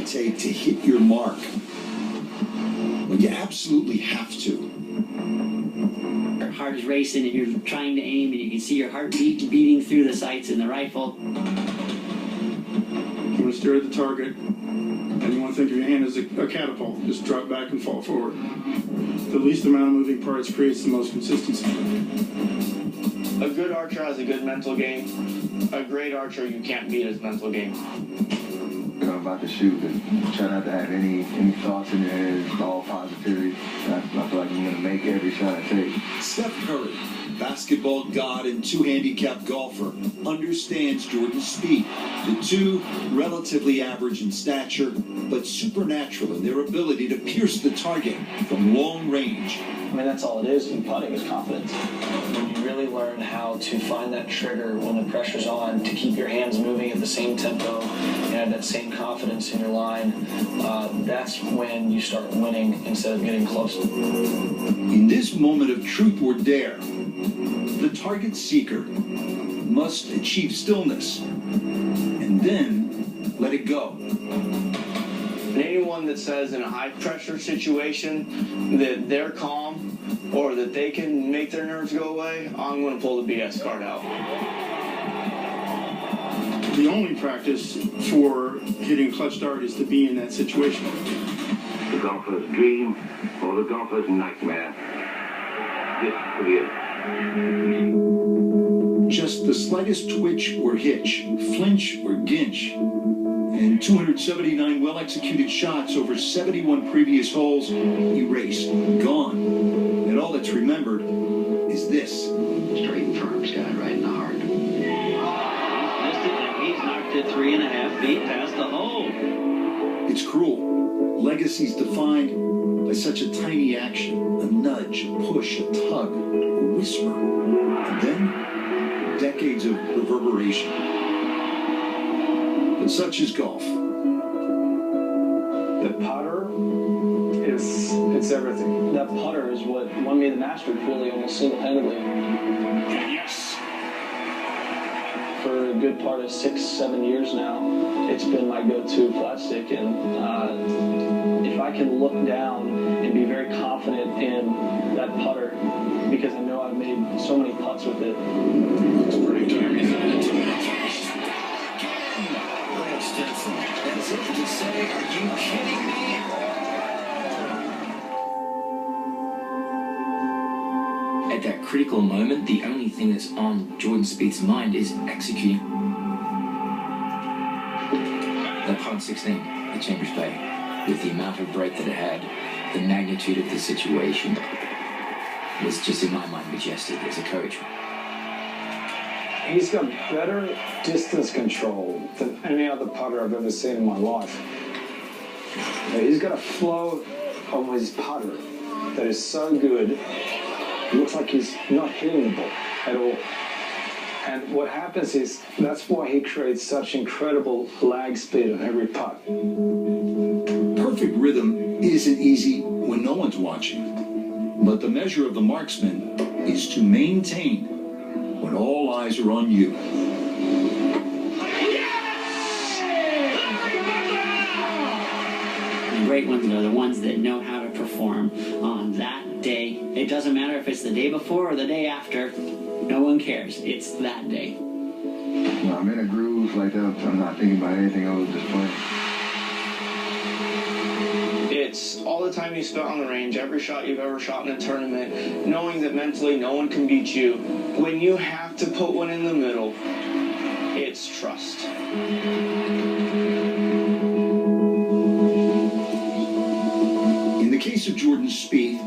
to take to hit your mark when you absolutely have to. Your heart is racing and you're trying to aim and you can see your heartbeat beating through the sights in the rifle. You want to stare at the target and you want to think of your hand as a catapult. Just drop back and fall forward. The least amount of moving parts creates the most consistency. A good archer has a good mental game. A great archer, you can't beat his mental game. When I'm about to shoot, and try not to have any thoughts in your head. It's all positivity. I feel like I'm going to make every shot I take. Steph Curry, basketball god and two-handicap golfer, understands Jordan's speed. The two, relatively average in stature, but supernatural in their ability to pierce the target from long range. I mean, that's all it is in putting is confidence. When you really learn how to find that trigger when the pressure's on, to keep your hands moving at the same tempo and have that same confidence in your line, that's when you start winning instead of getting close. In this moment of truth or dare, the target seeker must achieve stillness and then let it go. And anyone that says in a high-pressure situation that they're calm or that they can make their nerves go away, I'm going to pull the BS card out. The only practice for hitting a clutch dart is to be in that situation. The golfer's dream or the golfer's nightmare. This could be it. Just the slightest twitch or hitch, flinch or ginch, and 279 well-executed shots over 71 previous holes erased, gone. And all that's remembered is this. Straight and firm's got it right in the heart. He's missed it and he's knocked it 3.5 feet past the hole. It's cruel. Legacy's defined by such a tiny action, a nudge, a push, a tug, a whisper, and then decades of reverberation. But such is golf. The putter it's everything. That putter is what won me the Masters really almost single-handedly. Yes. For a good part of 6-7 years now, it's been my go-to flat stick, and if I can look down and be very confident in that putter, because I know I've made so many putts with it. It's pretty darn, isn't it? As if to say, are you kidding me? At that critical moment, the only thing that's on Jordan Spieth's mind is executing. That par 16 at Chambers Bay, with the amount of break that it had, the magnitude of the situation, was just in my mind majestic as a coach. He's got better distance control than any other putter I've ever seen in my life. He's got a flow of his putter that is so good, it looks like he's not hitting the ball at all. And what happens is, that's why he creates such incredible lag speed on every putt. Perfect rhythm isn't easy when no one's watching. But the measure of the marksman is to maintain when all eyes are on you. The great ones are the ones that know how to perform on that day. It doesn't matter if it's the day before or the day after. No one cares. It's that day. When I'm in a groove like that, I'm not thinking about anything other than just playing. It's all the time you spent on the range, every shot you've ever shot in a tournament, knowing that mentally no one can beat you. When you have to put one in the middle, it's trust. In the case of Jordan Spieth,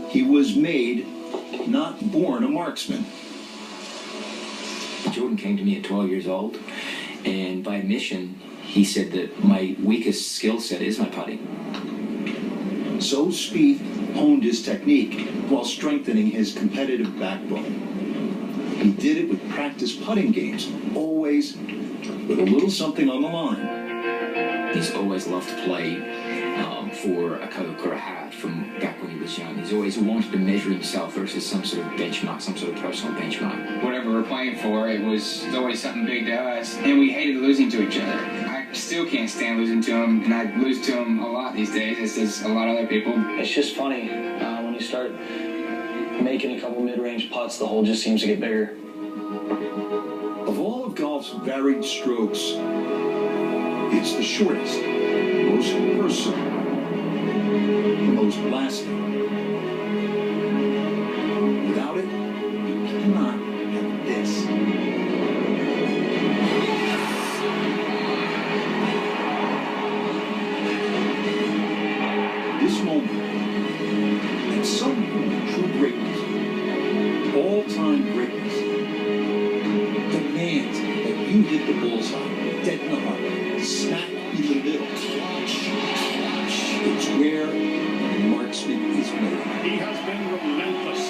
he was made, not born, a marksman. Jordan came to me at 12 years old, and by admission, he said that my weakest skill set is my putting. So Spieth honed his technique while strengthening his competitive backbone. He did it with practice putting games, always with a little something on the line. He's always loved to play for a Coke or a hat from back when he was young. He's always wanted to measure himself versus some sort of benchmark, some sort of personal benchmark. Whatever we're playing for, it was always something big to us, and we hated losing to each other. I still can't stand losing to him, and I lose to him a lot these days, as does a lot of other people. It's just funny when you start making a couple mid-range putts, the hole just seems to get bigger. Of all of golf's varied strokes, it's the shortest, most personal, the most lasting. Without it, you cannot have this. This moment, at some point, true greatness, all-time greatness, demands that you hit the bullseye, dead in the heart, smack in the middle. It's where the marksman is made. He has been relentless